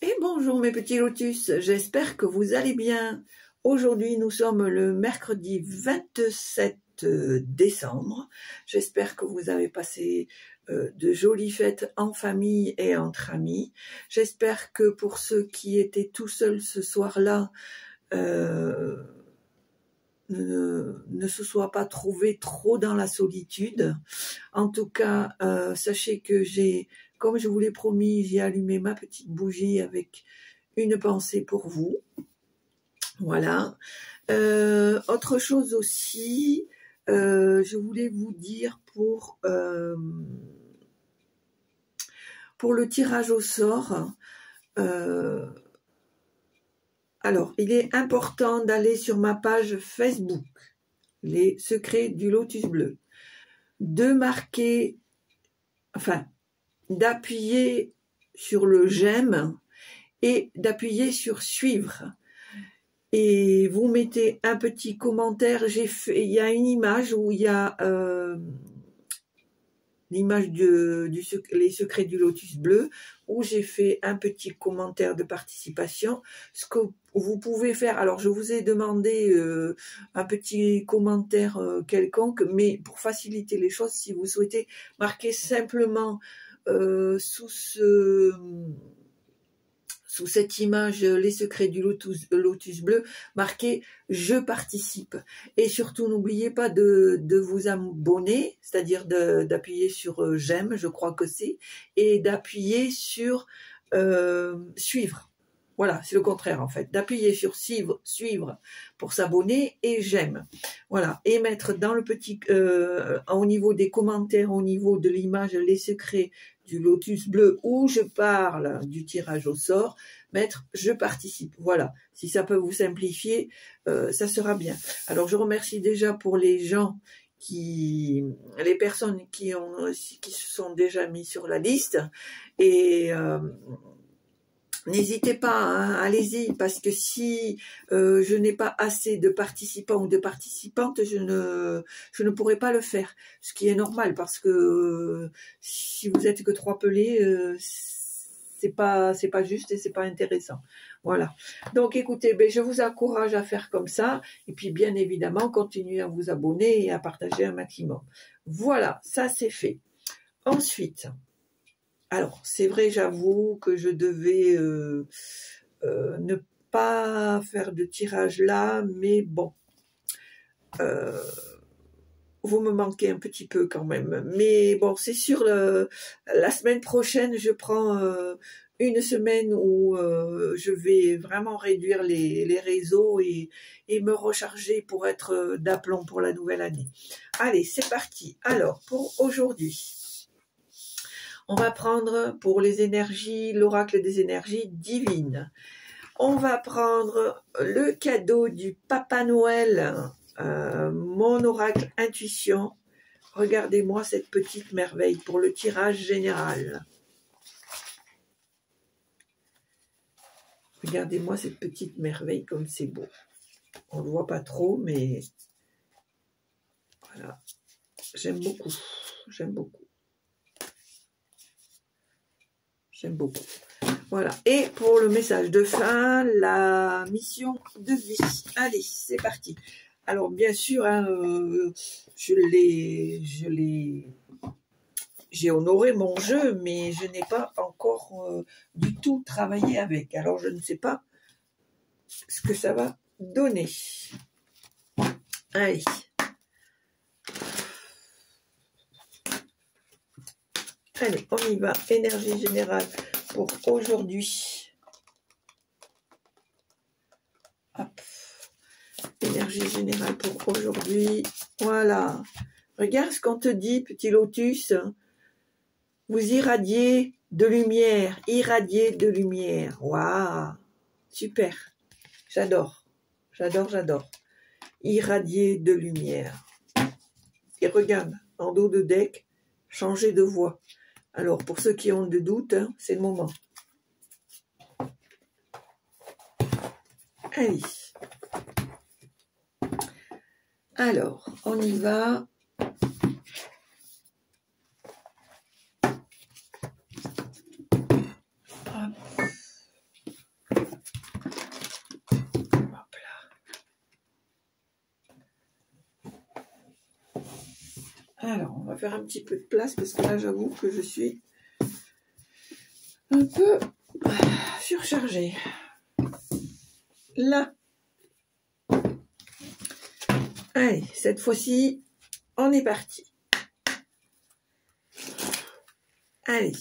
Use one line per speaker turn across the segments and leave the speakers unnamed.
Et bonjour mes petits lotus, j'espère que vous allez bien. Aujourd'hui nous sommes le mercredi 27 décembre. J'espère que vous avez passé de jolies fêtes en famille et entre amis. J'espère que pour ceux qui étaient tout seuls ce soir-là, ne se soient pas trouvés trop dans la solitude. En tout cas, sachez que comme je vous l'ai promis, j'ai allumé ma petite bougie avec une pensée pour vous. Voilà. Autre chose aussi, je voulais vous dire pour le tirage au sort. Alors, il est important d'aller sur ma page Facebook, Les Secrets du Lotus Bleu, de marquer, d'appuyer sur le j'aime et d'appuyer sur suivre. Et vous mettez un petit commentaire. Il y a une image où il y a l'image les secrets du lotus bleu, où j'ai fait un petit commentaire de participation. Ce que vous pouvez faire, alors je vous ai demandé un petit commentaire quelconque, mais pour faciliter les choses, si vous souhaitez marquer simplement sous cette image, les secrets du lotus bleu, marqué « Je participe ». Et surtout, n'oubliez pas de vous abonner, c'est-à-dire d'appuyer sur « J'aime », je crois que c'est, et d'appuyer sur « Suivre ». Voilà, c'est le contraire en fait, d'appuyer sur suivre pour s'abonner et j'aime. Voilà, et mettre dans le petit, au niveau des commentaires, au niveau de l'image, les secrets du lotus bleu où je parle du tirage au sort, mettre je participe. Voilà, si ça peut vous simplifier, ça sera bien. Alors je remercie déjà pour les gens les personnes qui se sont déjà mis sur la liste et n'hésitez pas, hein, allez-y, parce que si je n'ai pas assez de participants ou de participantes, je ne pourrai pas le faire. Ce qui est normal, parce que si vous êtes que 3 pelés, c'est pas juste et c'est pas intéressant. Voilà. Donc écoutez, je vous encourage à faire comme ça, et puis bien évidemment, continuez à vous abonner et à partager un maximum. Voilà, ça c'est fait. Ensuite, alors, c'est vrai, j'avoue que je devais ne pas faire de tirage là, mais bon, vous me manquez un petit peu quand même. Mais bon, c'est sûr, la semaine prochaine, je prends une semaine où je vais vraiment réduire les réseaux et me recharger pour être d'aplomb pour la nouvelle année. Allez, c'est parti. Alors, pour aujourd'hui, on va prendre pour les énergies, l'oracle des énergies divines. On va prendre le cadeau du Papa Noël, mon oracle intuition. Regardez-moi cette petite merveille pour le tirage général. Regardez-moi cette petite merveille comme c'est beau. On ne le voit pas trop, mais voilà. J'aime beaucoup. J'aime beaucoup. J'aime beaucoup. Voilà. Et pour le message de fin, la mission de vie. Allez, c'est parti. Alors, bien sûr, hein, j'ai honoré mon jeu, mais je n'ai pas encore du tout travaillé avec. Alors, je ne sais pas ce que ça va donner. Allez. Allez, on y va. Énergie générale pour aujourd'hui. Hop. Énergie générale pour aujourd'hui. Voilà. Regarde ce qu'on te dit, petit lotus. Vous irradiez de lumière. Irradiez de lumière. Waouh. Super. J'adore. J'adore, j'adore. Irradier de lumière. Et regarde, en dos de deck, changer de voix. Alors, pour ceux qui ont des doutes, hein, c'est le moment. Allez. Alors, on y va. Alors, on va faire un petit peu de place parce que là, j'avoue que je suis un peu surchargée. Là. Allez, cette fois-ci, on est parti. Allez.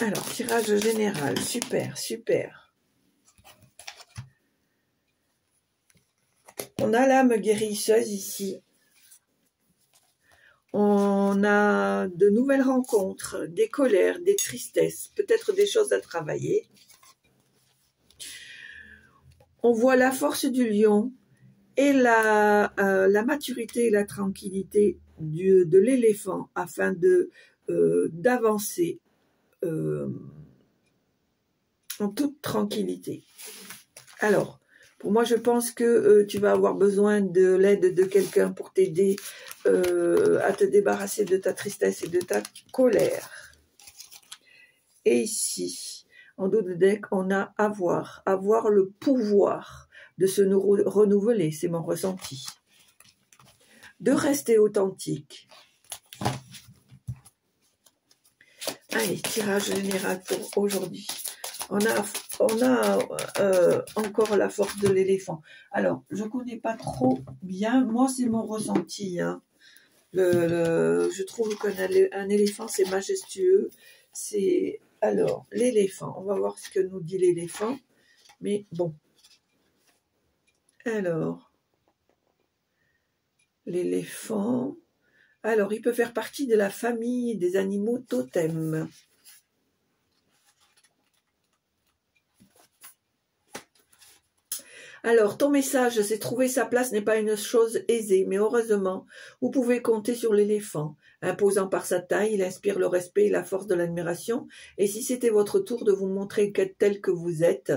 Alors, tirage général, super, super. On a l'âme guérisseuse ici. On a de nouvelles rencontres, des colères, des tristesses, peut-être des choses à travailler. On voit la force du lion et la maturité et la tranquillité de l'éléphant afin d'avancer en toute tranquillité. Alors, pour moi, je pense que tu vas avoir besoin de l'aide de quelqu'un pour t'aider à te débarrasser de ta tristesse et de ta colère. Et ici, en dos de deck, on a avoir le pouvoir de se renouveler, c'est mon ressenti. De rester authentique. Allez, tirage général pour aujourd'hui. On a encore la force de l'éléphant. Alors, je ne connais pas trop bien. Moi, c'est mon ressenti. Hein. Je trouve qu'un éléphant, c'est majestueux. Alors, l'éléphant. On va voir ce que nous dit l'éléphant. Mais bon. Alors, l'éléphant. Alors, il peut faire partie de la famille des animaux totems. Alors, ton message, c'est trouver sa place n'est pas une chose aisée, mais heureusement, vous pouvez compter sur l'éléphant. Imposant par sa taille, il inspire le respect et la force de l'admiration. Et si c'était votre tour de vous montrer tel que vous êtes,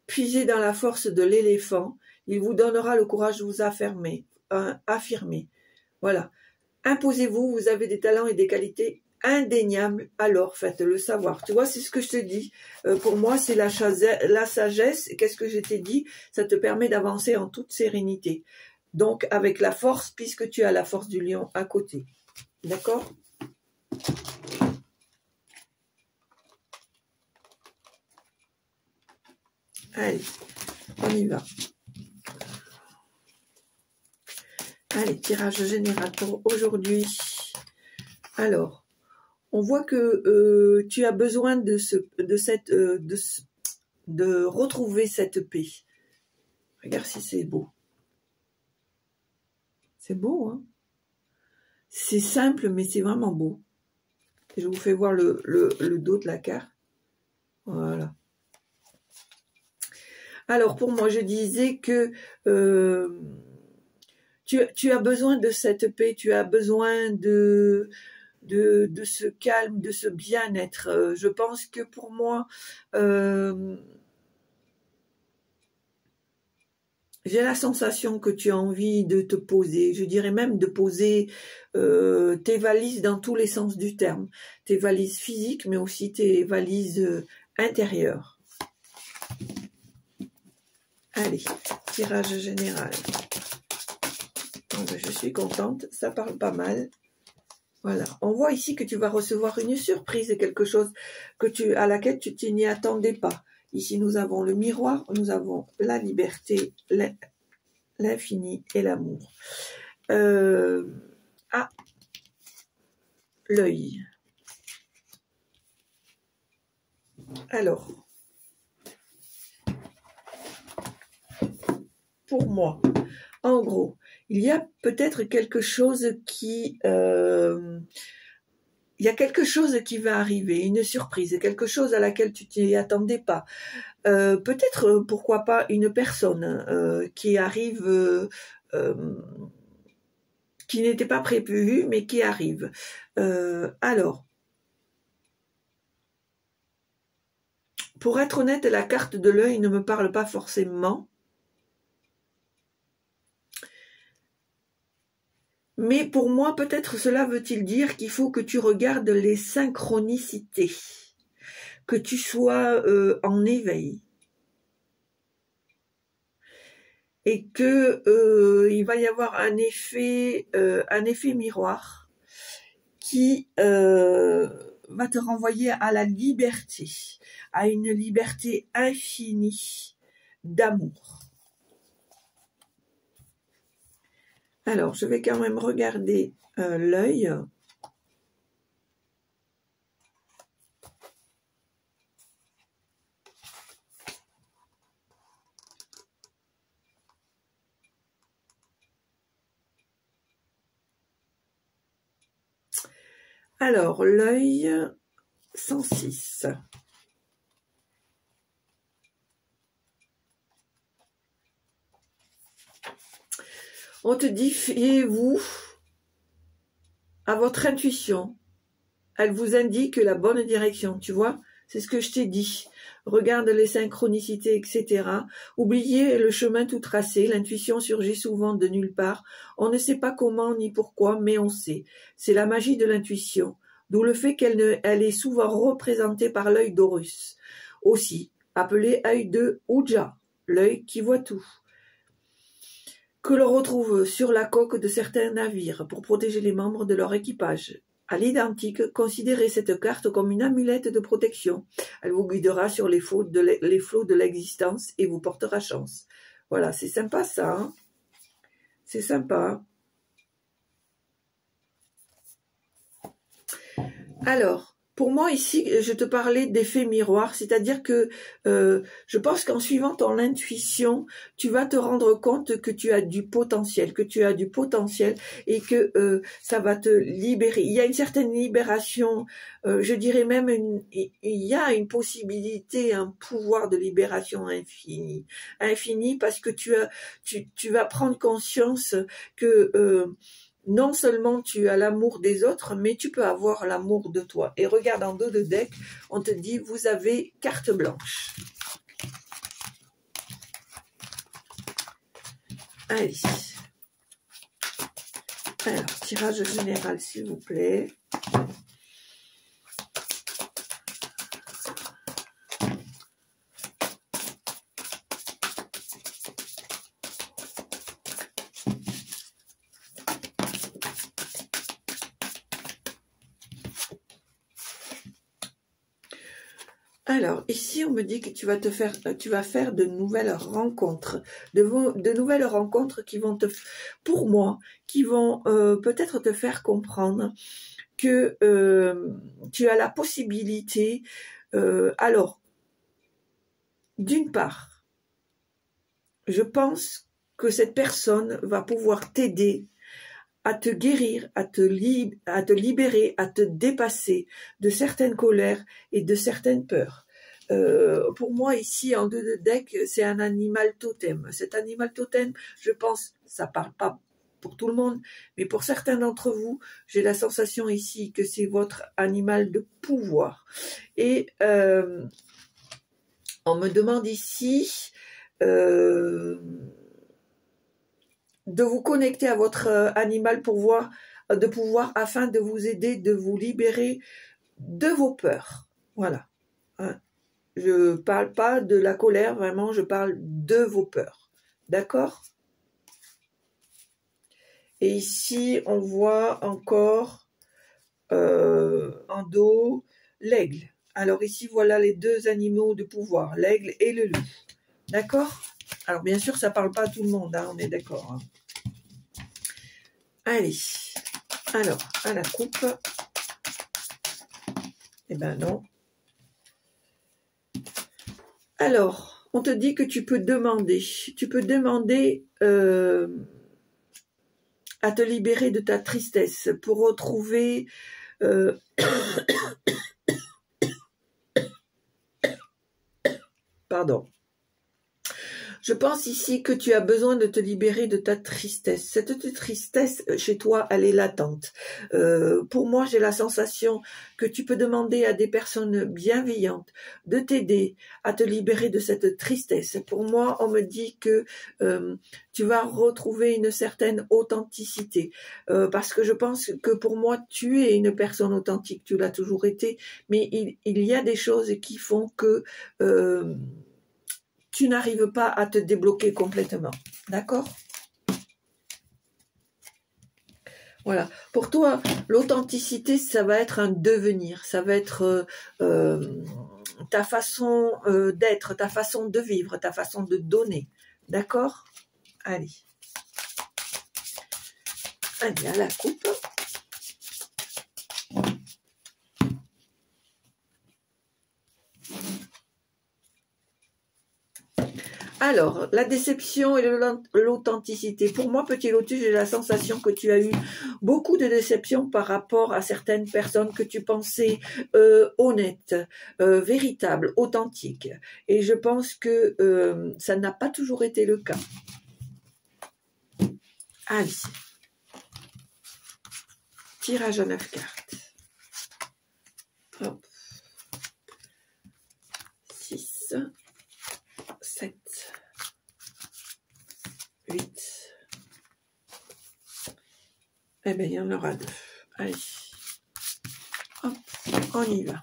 puisez dans la force de l'éléphant, il vous donnera le courage de vous affirmer. Voilà. Imposez-vous, vous avez des talents et des qualités indéniable, alors faites-le savoir. Tu vois, c'est ce que je te dis. Pour moi, c'est la sagesse. Qu'est-ce que je t'ai dit? Ça te permet d'avancer en toute sérénité. Donc, avec la force, puisque tu as la force du lion à côté. D'accord? Allez, on y va. Allez, tirage général pour aujourd'hui. Alors, on voit que tu as besoin de retrouver cette paix. Regarde si c'est beau. C'est beau, hein? C'est simple, mais c'est vraiment beau. Je vous fais voir le dos de la carte. Voilà. Alors, pour moi, je disais que tu as besoin de cette paix, tu as besoin de ce calme, de ce bien-être. Je pense que pour moi, j'ai la sensation que tu as envie de te poser, je dirais même de poser tes valises dans tous les sens du terme. Tes valises physiques, mais aussi tes valises intérieures. Allez, tirage général. Je suis contente, ça parle pas mal. Voilà, on voit ici que tu vas recevoir une surprise, quelque chose à laquelle tu n'y attendais pas. Ici, nous avons le miroir, nous avons la liberté, l'infini et l'amour. L'œil. Alors, pour moi, en gros, il y a peut-être quelque chose qui va arriver, une surprise, quelque chose à laquelle tu t'y attendais pas. Peut-être, pourquoi pas, une personne qui arrive, qui n'était pas prévue, mais qui arrive. Alors, pour être honnête, la carte de l'œil ne me parle pas forcément. Mais pour moi, peut-être cela veut-il dire qu'il faut que tu regardes les synchronicités, que tu sois en éveil. et que il va y avoir un effet miroir qui va te renvoyer à la liberté, à une liberté infinie d'amour. Alors, je vais quand même regarder l'œil. Alors, l'œil 106. On te dit, fiez-vous à votre intuition. Elle vous indique la bonne direction, tu vois. C'est ce que je t'ai dit. Regarde les synchronicités, etc. Oubliez le chemin tout tracé. L'intuition surgit souvent de nulle part. On ne sait pas comment ni pourquoi, mais on sait. C'est la magie de l'intuition. D'où le fait elle est souvent représentée par l'œil d'Horus. Aussi, appelé œil de Ouja, l'œil qui voit tout. Que l'on retrouve sur la coque de certains navires pour protéger les membres de leur équipage. À l'identique, considérez cette carte comme une amulette de protection. Elle vous guidera sur les flots de l'existence et vous portera chance. Voilà, c'est sympa ça. Hein, c'est sympa. Alors, pour moi ici, je te parlais d'effet miroir, c'est-à-dire que je pense qu'en suivant ton intuition, tu vas te rendre compte que tu as du potentiel, et que ça va te libérer. Il y a une certaine libération, je dirais même, il y a une possibilité, un pouvoir de libération infini, parce que tu vas prendre conscience que non seulement tu as l'amour des autres, mais tu peux avoir l'amour de toi. Et regarde en dos de deck, on te dit, vous avez carte blanche. Allez. Alors, tirage général, s'il vous plaît. Alors, ici, on me dit que tu vas faire de nouvelles rencontres, de nouvelles rencontres qui vont pour moi, qui vont peut-être te faire comprendre que tu as la possibilité, alors, d'une part, je pense que cette personne va pouvoir t'aider à te guérir, à te libérer, à te dépasser de certaines colères et de certaines peurs. Pour moi, ici, en deux de deck, c'est un animal totem. Cet animal totem, je pense, ça parle pas pour tout le monde, mais pour certains d'entre vous, j'ai la sensation ici que c'est votre animal de pouvoir. Et on me demande ici de vous connecter à votre animal de pouvoir afin de vous aider, de vous libérer de vos peurs. Voilà. Hein. Je parle pas de la colère, vraiment, je parle de vos peurs. D'accord? Et ici, on voit encore en dos l'aigle. Alors ici, voilà les deux animaux de pouvoir, l'aigle et le loup. D'accord? Alors bien sûr, ça parle pas à tout le monde, hein, on est d'accord. Hein. Allez, alors, à la coupe. Eh ben non. Alors, on te dit que tu peux demander à te libérer de ta tristesse pour retrouver pardon. Je pense ici que tu as besoin de te libérer de ta tristesse. Cette tristesse, chez toi, elle est latente. Pour moi, j'ai la sensation que tu peux demander à des personnes bienveillantes de t'aider à te libérer de cette tristesse. Pour moi, on me dit que tu vas retrouver une certaine authenticité. Parce que je pense que pour moi, tu es une personne authentique. Tu l'as toujours été. Mais il y a des choses qui font que tu n'arrives pas à te débloquer complètement. D'accord? Voilà. Pour toi, l'authenticité, ça va être un devenir. Ça va être ta façon d'être, ta façon de vivre, ta façon de donner. D'accord? Allez. Allez, à la coupe. Alors, la déception et l'authenticité. Pour moi, petit lotus, j'ai la sensation que tu as eu beaucoup de déceptions par rapport à certaines personnes que tu pensais honnêtes, véritables, authentiques. Et je pense que ça n'a pas toujours été le cas. Allez. Tirage à 9 cartes. Hop. 6, 7, 8. Eh bien, il y en aura 2. Allez. Hop, on y va.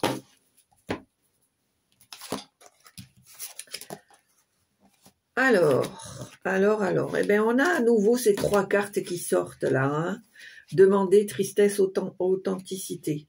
Alors. Eh bien, on a à nouveau ces 3 cartes qui sortent là. Hein. Demander, tristesse, authenticité.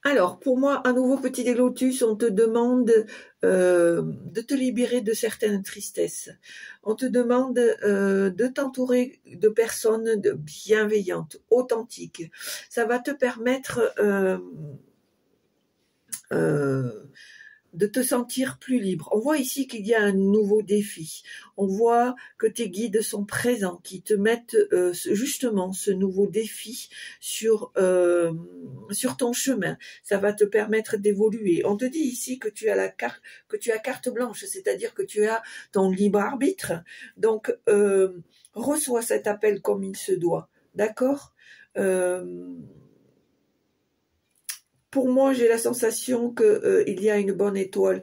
Alors, pour moi, un nouveau petit lotus, on te demande de te libérer de certaines tristesses. On te demande de t'entourer de personnes bienveillantes, authentiques. Ça va te permettre de te sentir plus libre. On voit ici qu'il y a un nouveau défi. On voit que tes guides sont présents, qui te mettent justement ce nouveau défi sur ton chemin. Ça va te permettre d'évoluer. On te dit ici que tu as carte blanche, c'est-à-dire que tu as ton libre arbitre. Donc reçois cet appel comme il se doit. D'accord? Pour moi, j'ai la sensation que il y a une bonne étoile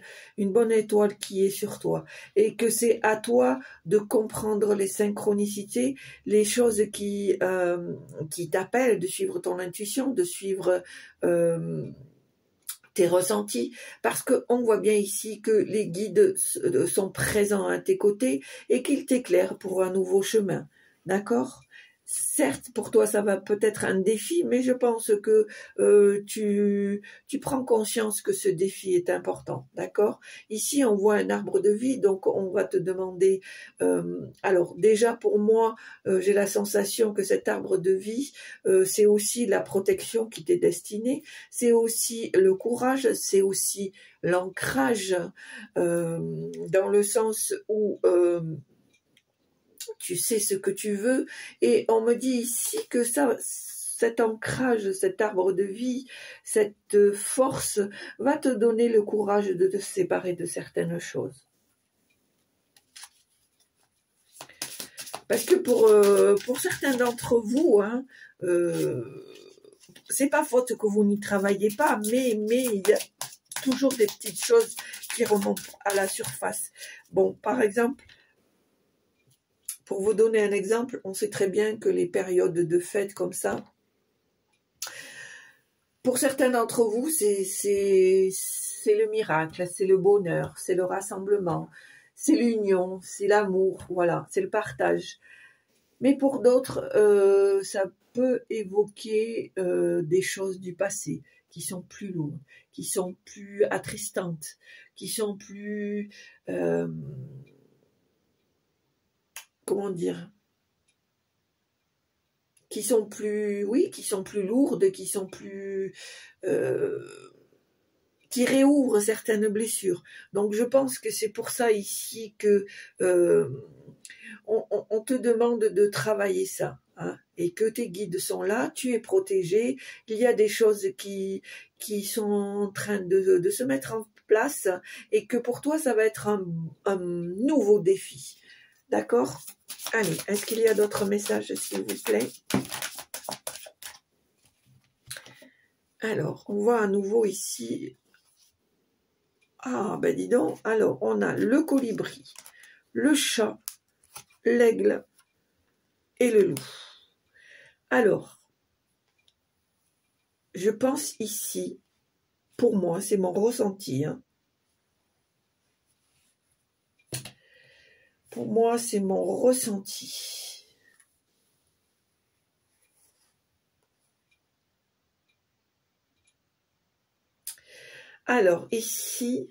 qui est sur toi, et que c'est à toi de comprendre les synchronicités, les choses qui t'appellent, de suivre ton intuition, de suivre tes ressentis, parce qu'on voit bien ici que les guides sont présents à tes côtés et qu'ils t'éclairent pour un nouveau chemin. D'accord ? Certes, pour toi, ça va peut-être un défi, mais je pense que tu prends conscience que ce défi est important, d'accord? Ici, on voit un arbre de vie, donc on va te demander... alors, déjà, pour moi, j'ai la sensation que cet arbre de vie, c'est aussi la protection qui t'est destinée, c'est aussi le courage, c'est aussi l'ancrage, dans le sens où... tu sais ce que tu veux, et on me dit ici que cet ancrage, cet arbre de vie, cette force va te donner le courage de te séparer de certaines choses. Parce que pour certains d'entre vous, hein, c'est pas faute que vous n'y travaillez pas, mais il y a toujours des petites choses qui remontent à la surface. Bon, par exemple, pour vous donner un exemple, on sait très bien que les périodes de fête comme ça, pour certains d'entre vous, c'est le miracle, c'est le bonheur, c'est le rassemblement, c'est l'union, c'est l'amour, voilà, c'est le partage. Mais pour d'autres, ça peut évoquer des choses du passé qui sont plus lourdes, qui sont plus attristantes, qui sont plus... comment dire, qui sont plus, oui, qui sont plus lourdes, qui sont plus, qui réouvrent certaines blessures. Donc je pense que c'est pour ça ici que on te demande de travailler ça, hein, et que tes guides sont là, tu es protégé, qu'il y a des choses qui sont en train de se mettre en place, et que pour toi ça va être un nouveau défi. D'accord? Allez, est-ce qu'il y a d'autres messages, s'il vous plaît? Alors, on voit à nouveau ici... Ah, ben dis donc. Alors, on a le colibri, le chat, l'aigle et le loup. Alors, je pense ici, pour moi, c'est mon ressenti, hein. Pour moi, c'est mon ressenti. Alors, ici,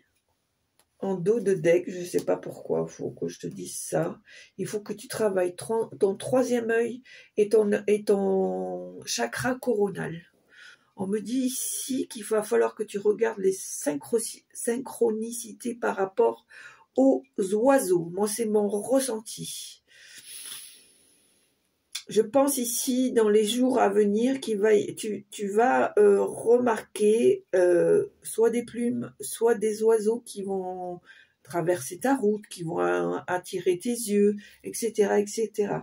en dos de deck, je ne sais pas pourquoi, il faut que je te dise ça. Il faut que tu travailles ton troisième œil et ton chakra coronal. On me dit ici qu'il va falloir que tu regardes les synchronicités par rapport aux oiseaux. Moi, c'est mon ressenti. Je pense ici, dans les jours à venir, tu vas remarquer soit des plumes, soit des oiseaux qui vont traverser ta route, qui vont attirer tes yeux, etc., etc.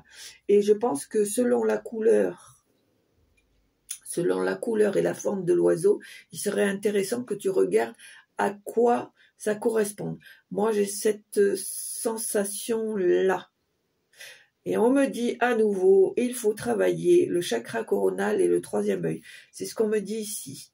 Et je pense que selon la couleur et la forme de l'oiseau, il serait intéressant que tu regardes à quoi ça correspond. Moi, j'ai cette sensation-là. Et on me dit à nouveau, il faut travailler le chakra coronal et le troisième œil. C'est ce qu'on me dit ici.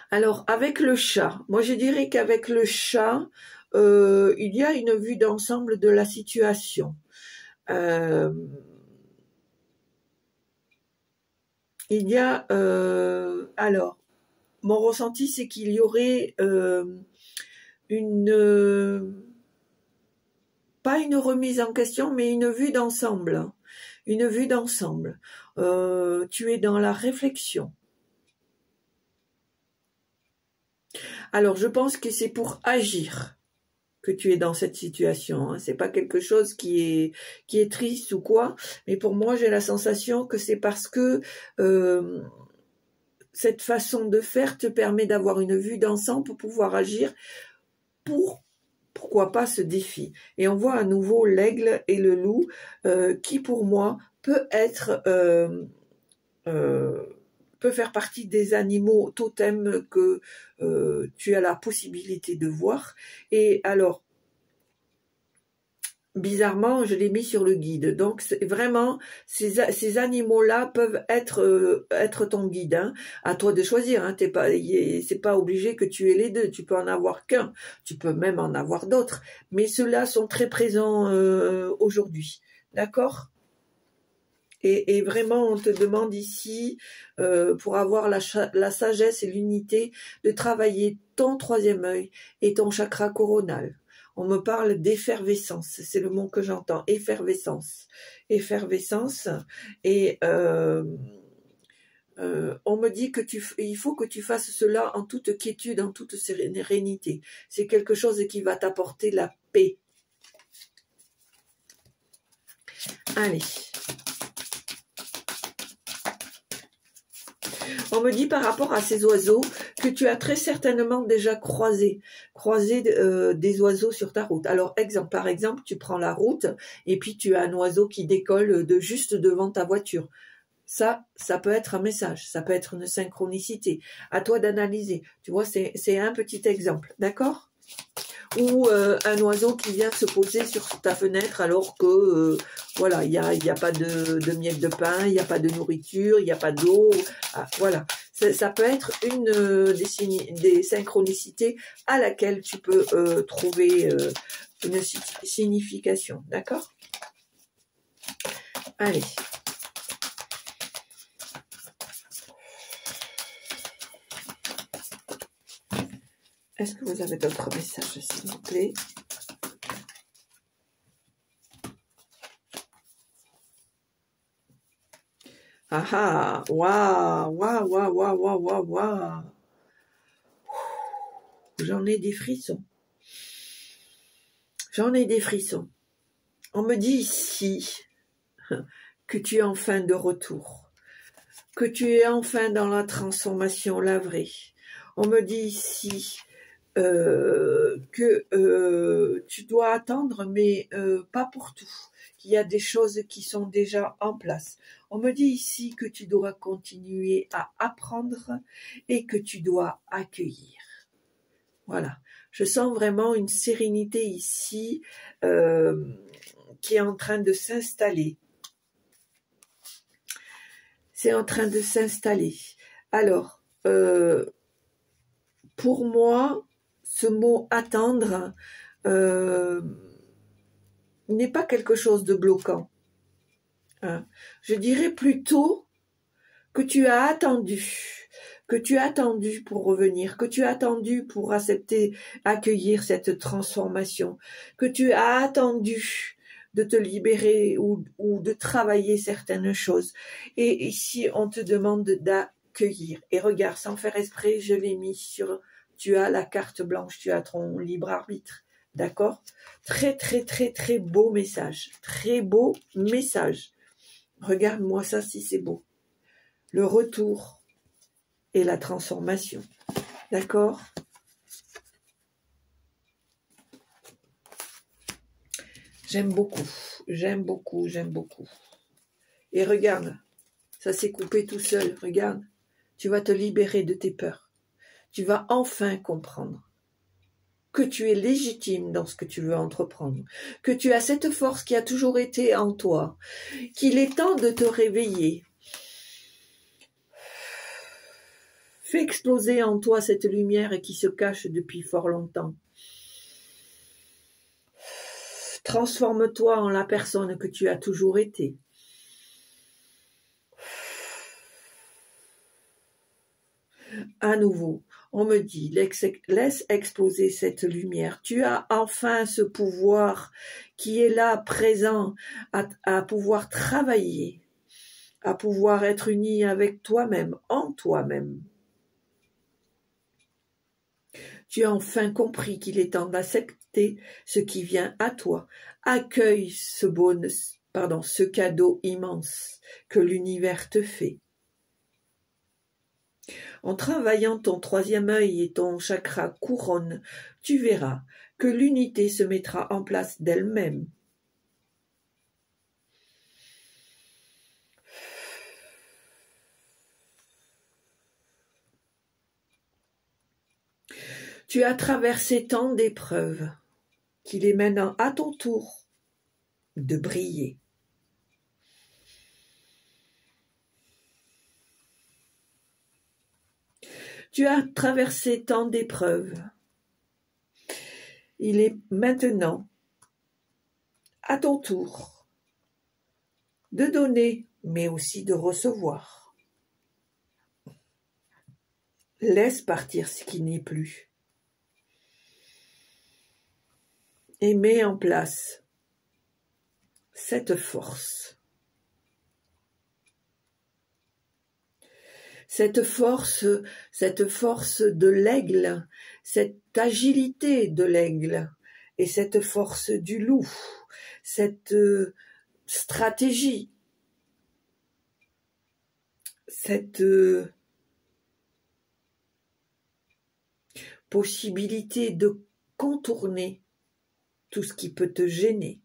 Alors, avec le chat, moi je dirais qu'avec le chat, il y a une vue d'ensemble de la situation. Il y a, alors, mon ressenti, c'est qu'il y aurait pas une remise en question, mais une vue d'ensemble. Une vue d'ensemble. Tu es dans la réflexion. Alors, je pense que c'est pour agir que tu es dans cette situation. Hein. C'est pas quelque chose qui est triste ou quoi, mais pour moi, j'ai la sensation que c'est parce que cette façon de faire te permet d'avoir une vue d'ensemble pour pouvoir agir pourquoi pas ce défi. Et on voit à nouveau l'aigle et le loup qui, pour moi, peut faire partie des animaux totems que tu as la possibilité de voir. Et alors, bizarrement, je l'ai mis sur le guide. Donc, vraiment, ces animaux-là peuvent être ton guide. Hein. À toi de choisir. Hein. C'est pas obligé que tu aies les deux. Tu peux en avoir qu'un. Tu peux même en avoir d'autres. Mais ceux-là sont très présents aujourd'hui. D'accord ? Et vraiment, on te demande ici, pour avoir la sagesse et l'unité, de travailler ton troisième œil et ton chakra coronal. On me parle d'effervescence, c'est le mot que j'entends, effervescence. Effervescence, et on me dit il faut que tu fasses cela en toute quiétude, en toute sérénité. C'est quelque chose qui va t'apporter la paix. Allez. On me dit par rapport à ces oiseaux que tu as très certainement déjà croisé des oiseaux sur ta route. Alors, par exemple, tu prends la route et puis tu as un oiseau qui décolle juste devant ta voiture. Ça peut être un message, ça peut être une synchronicité. À toi d'analyser. Tu vois, c'est un petit exemple, d'accord ? Ou un oiseau qui vient se poser sur ta fenêtre alors que voilà, il y a pas de miel de pain, il n'y a pas de nourriture, il n'y a pas d'eau. Ah, voilà, ça peut être une des synchronicités à laquelle tu peux trouver une signification, d'accord ? Allez. Est-ce que vous avez d'autres messages, s'il vous plaît ? Ah ah, waouh, waouh, waouh, waouh, waouh, waouh, waouh. J'en ai des frissons. J'en ai des frissons. On me dit ici que tu es enfin de retour, que tu es enfin dans la transformation, la vraie. On me dit ici que tu dois attendre, mais pas pour tout. Il y a des choses qui sont déjà en place. On me dit ici que tu dois continuer à apprendre et que tu dois accueillir. Voilà. Je sens vraiment une sérénité ici qui est en train de s'installer. C'est en train de s'installer. Alors, pour moi, ce mot « attendre » n'est pas quelque chose de bloquant. Hein. Je dirais plutôt que tu as attendu pour revenir, que tu as attendu pour accepter, accueillir cette transformation, que tu as attendu de te libérer ou de travailler certaines choses. Et ici, on te demande d'accueillir. Et regarde, sans faire exprès, je l'ai mis sur... Tu as la carte blanche, tu as ton libre arbitre. D'accord? Très, très, très, très beau message. Très beau message. Regarde-moi ça si c'est beau. Le retour et la transformation. D'accord? J'aime beaucoup. J'aime beaucoup, j'aime beaucoup. Et regarde, ça s'est coupé tout seul. Regarde, tu vas te libérer de tes peurs. Tu vas enfin comprendre que tu es légitime dans ce que tu veux entreprendre, que tu as cette force qui a toujours été en toi, qu'il est temps de te réveiller. Fais exploser en toi cette lumière qui se cache depuis fort longtemps. Transforme-toi en la personne que tu as toujours été. À nouveau, on me dit, laisse exploser cette lumière. Tu as enfin ce pouvoir qui est là, présent, à pouvoir travailler, à pouvoir être uni avec toi-même, en toi-même. Tu as enfin compris qu'il est temps d'accepter ce qui vient à toi. Accueille ce cadeau immense que l'univers te fait. En travaillant ton troisième œil et ton chakra couronne, tu verras que l'unité se mettra en place d'elle-même. Tu as traversé tant d'épreuves qu'il est maintenant à ton tour de briller. Tu as traversé tant d'épreuves. Il est maintenant à ton tour de donner, mais aussi de recevoir. Laisse partir ce qui n'est plus. Et mets en place cette force. Cette force de l'aigle, cette agilité de l'aigle et cette force du loup, cette stratégie, cette possibilité de contourner tout ce qui peut te gêner.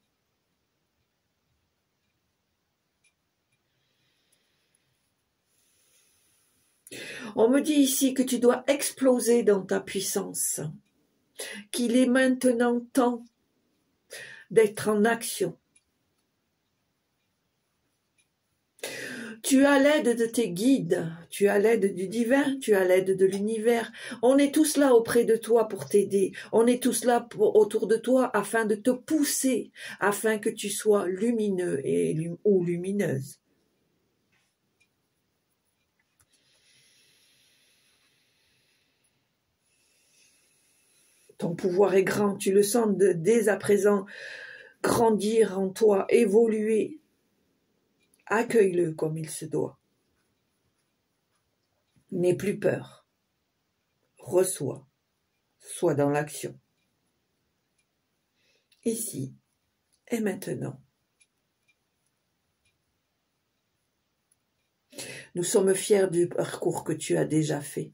On me dit ici que tu dois exploser dans ta puissance, qu'il est maintenant temps d'être en action. Tu as l'aide de tes guides, tu as l'aide du divin, tu as l'aide de l'univers. On est tous là auprès de toi pour t'aider. On est tous là autour de toi afin de te pousser, afin que tu sois lumineux ou lumineuse. Ton pouvoir est grand, tu le sens dès à présent grandir en toi, évoluer. Accueille-le comme il se doit. N'aie plus peur. Reçois. Sois dans l'action. Ici et maintenant. Nous sommes fiers du parcours que tu as déjà fait.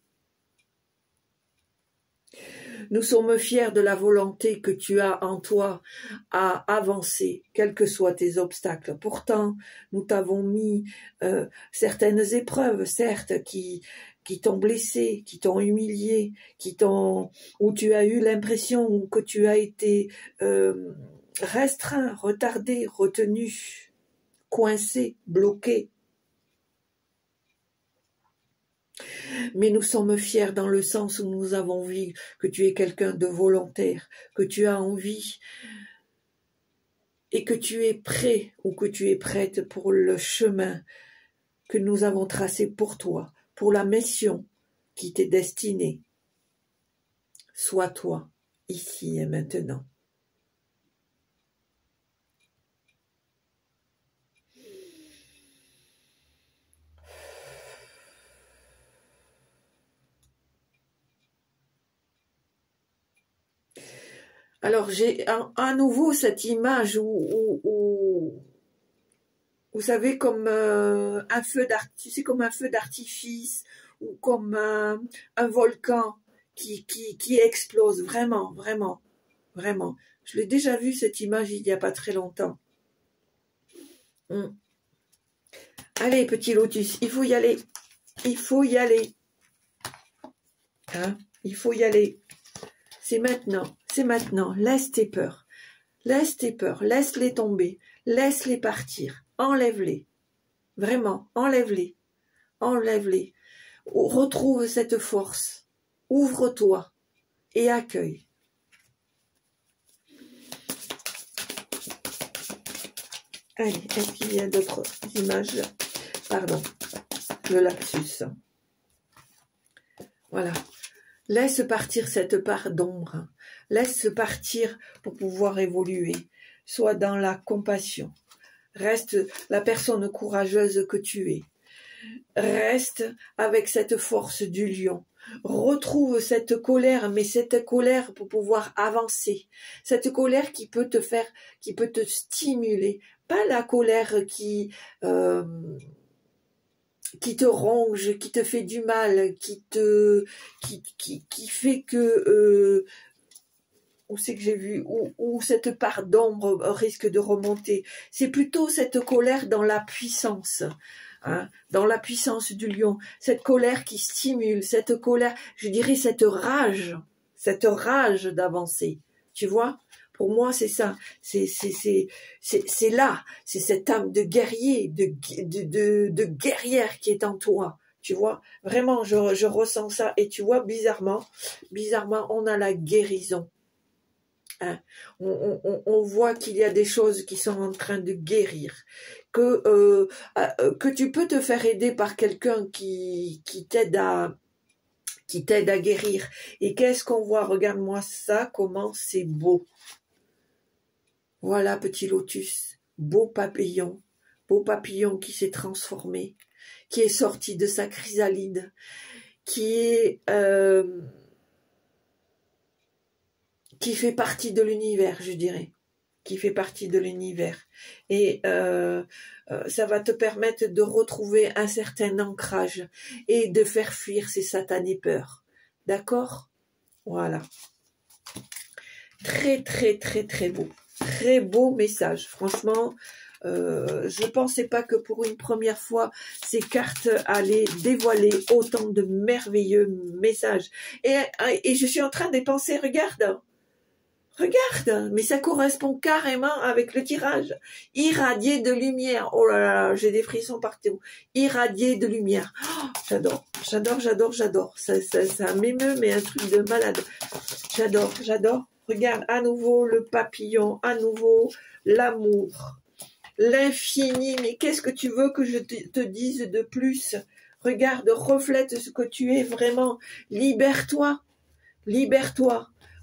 Nous sommes fiers de la volonté que tu as en toi à avancer, quels que soient tes obstacles. Pourtant, nous t'avons mis certaines épreuves, certes, qui qui t'ont blessé, qui t'ont humilié, où tu as eu l'impression que tu as été restreint, retardé, retenu, coincé, bloqué. Mais nous sommes fiers dans le sens où nous avons vu que tu es quelqu'un de volontaire, que tu as envie et que tu es prêt ou que tu es prête pour le chemin que nous avons tracé pour toi, pour la mission qui t'est destinée. Sois toi, ici et maintenant. Alors j'ai à nouveau cette image où vous savez, comme un feu d'artifice, tu sais, comme un feu d'artifice ou comme un volcan qui explose, vraiment, vraiment, vraiment. Je l'ai déjà vu cette image il n'y a pas très longtemps. Allez, petit lotus, il faut y aller. Il faut y aller. Hein? Il faut y aller. C'est maintenant, c'est maintenant. Laisse tes peurs. Laisse tes peurs, laisse-les tomber. Laisse-les partir. Enlève-les. Vraiment, enlève-les. Enlève-les. Retrouve cette force. Ouvre-toi et accueille. Allez, est-ce qu'il y a d'autres images? Pardon, le lapsus. Voilà. Laisse partir cette part d'ombre. Laisse partir pour pouvoir évoluer. Sois dans la compassion. Reste la personne courageuse que tu es. Reste avec cette force du lion. Retrouve cette colère, mais cette colère pour pouvoir avancer. Cette colère qui peut te faire, qui peut te stimuler. Pas la colère qui te ronge, qui te fait du mal, qui fait que où c'est que j'ai vu, où cette part d'ombre risque de remonter. C'est plutôt cette colère dans la puissance, hein, dans la puissance du lion, cette colère qui stimule, cette colère, je dirais cette rage d'avancer. Tu vois? Pour moi, c'est ça. C'est là. C'est cette âme de guerrier, de guerrière qui est en toi. Tu vois? Vraiment, je ressens ça. Et tu vois, bizarrement, on a la guérison. Hein? On voit qu'il y a des choses qui sont en train de guérir. Que tu peux te faire aider par quelqu'un qui t'aide à guérir. Et qu'est-ce qu'on voit? Regarde-moi ça, comment c'est beau. Voilà, petit lotus, beau papillon qui s'est transformé, qui est sorti de sa chrysalide, qui fait partie de l'univers, je dirais, qui fait partie de l'univers. Et ça va te permettre de retrouver un certain ancrage et de faire fuir ces satanées peurs. D'accord? Voilà. Très, très, très, très beau. Très beau message. Franchement, je pensais pas que pour une première fois, ces cartes allaient dévoiler autant de merveilleux messages. Et je suis en train de penser, regarde, mais ça correspond carrément avec le tirage. Irradier de lumière. Oh là là, j'ai des frissons partout. Irradier de lumière. Oh, j'adore. Ça m'émeut, mais un truc de malade. J'adore. Regarde, à nouveau le papillon, à nouveau l'amour, l'infini. Mais qu'est-ce que tu veux que je te dise de plus? Regarde, reflète ce que tu es vraiment. Libère-toi.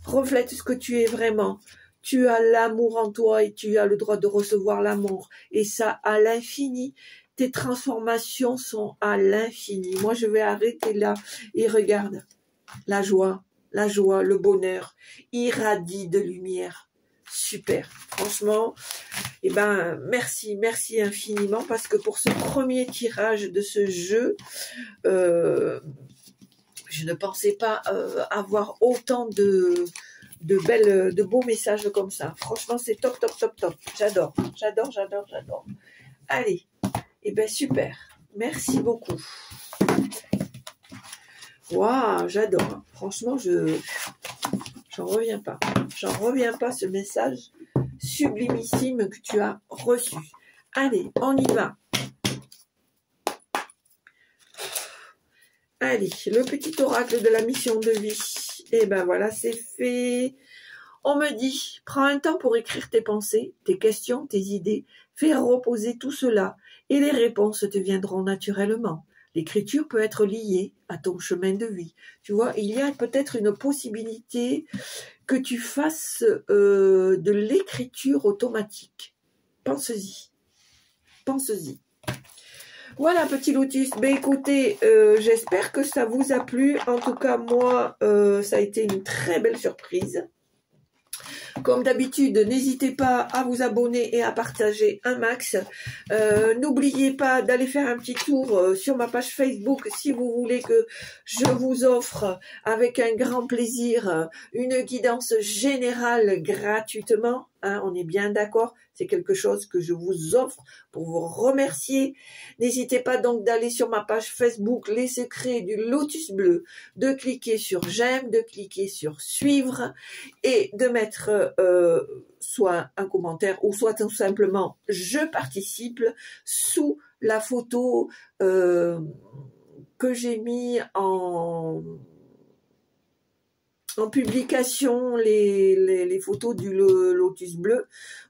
Reflète ce que tu es vraiment. Tu as l'amour en toi et tu as le droit de recevoir l'amour. Et ça, à l'infini. Tes transformations sont à l'infini. Moi, je vais arrêter là et regarde. La joie, le bonheur, irradie de lumière. Super. Franchement, eh ben, merci infiniment parce que pour ce premier tirage de ce jeu, je ne pensais pas avoir autant de beaux messages comme ça. Franchement, c'est top. J'adore. Allez, eh ben super. Merci beaucoup. Waouh, j'adore. Franchement, j'en reviens pas. J'en reviens pas, ce message sublimissime que tu as reçu. Allez, on y va. Allez, le petit oracle de la mission de vie. Et ben voilà, c'est fait. On me dit, prends un temps pour écrire tes pensées, tes questions, tes idées. Fais reposer tout cela et les réponses te viendront naturellement. L'écriture peut être liée à ton chemin de vie. Tu vois, il y a peut-être une possibilité que tu fasses de l'écriture automatique. Pense-y. Pense-y. Voilà, petit lotus. Ben écoutez, j'espère que ça vous a plu. En tout cas, moi, ça a été une très belle surprise. Comme d'habitude, n'hésitez pas à vous abonner et à partager un max. N'oubliez pas d'aller faire un petit tour sur ma page Facebook si vous voulez que je vous offre avec un grand plaisir une guidance générale gratuitement. Hein, on est bien d'accord, c'est quelque chose que je vous offre pour vous remercier. N'hésitez pas donc d'aller sur ma page Facebook Les Secrets du Lotus Bleu, de cliquer sur j'aime, de cliquer sur suivre et de mettre soit un commentaire ou soit tout simplement je participe sous la photo que j'ai mis en publication, les photos du lotus bleu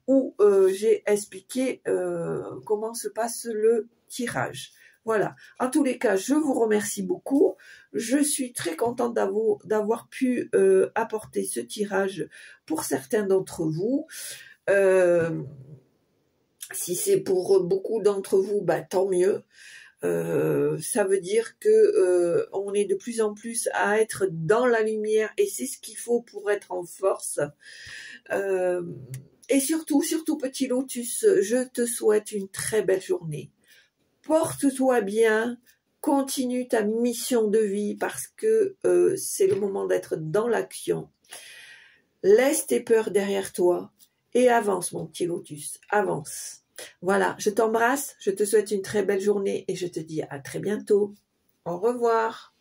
où j'ai expliqué comment se passe le tirage. Voilà. En tous les cas, je vous remercie beaucoup. Je suis très contente d'avoir pu apporter ce tirage pour certains d'entre vous. Si c'est pour beaucoup d'entre vous, bah, tant mieux. Ça veut dire que on est de plus en plus à être dans la lumière et c'est ce qu'il faut pour être en force. Et surtout, petit lotus, je te souhaite une très belle journée. Porte-toi bien, continue ta mission de vie parce que c'est le moment d'être dans l'action. Laisse tes peurs derrière toi et avance, mon petit lotus, avance. Voilà, je t'embrasse, je te souhaite une très belle journée et je te dis à très bientôt. Au revoir.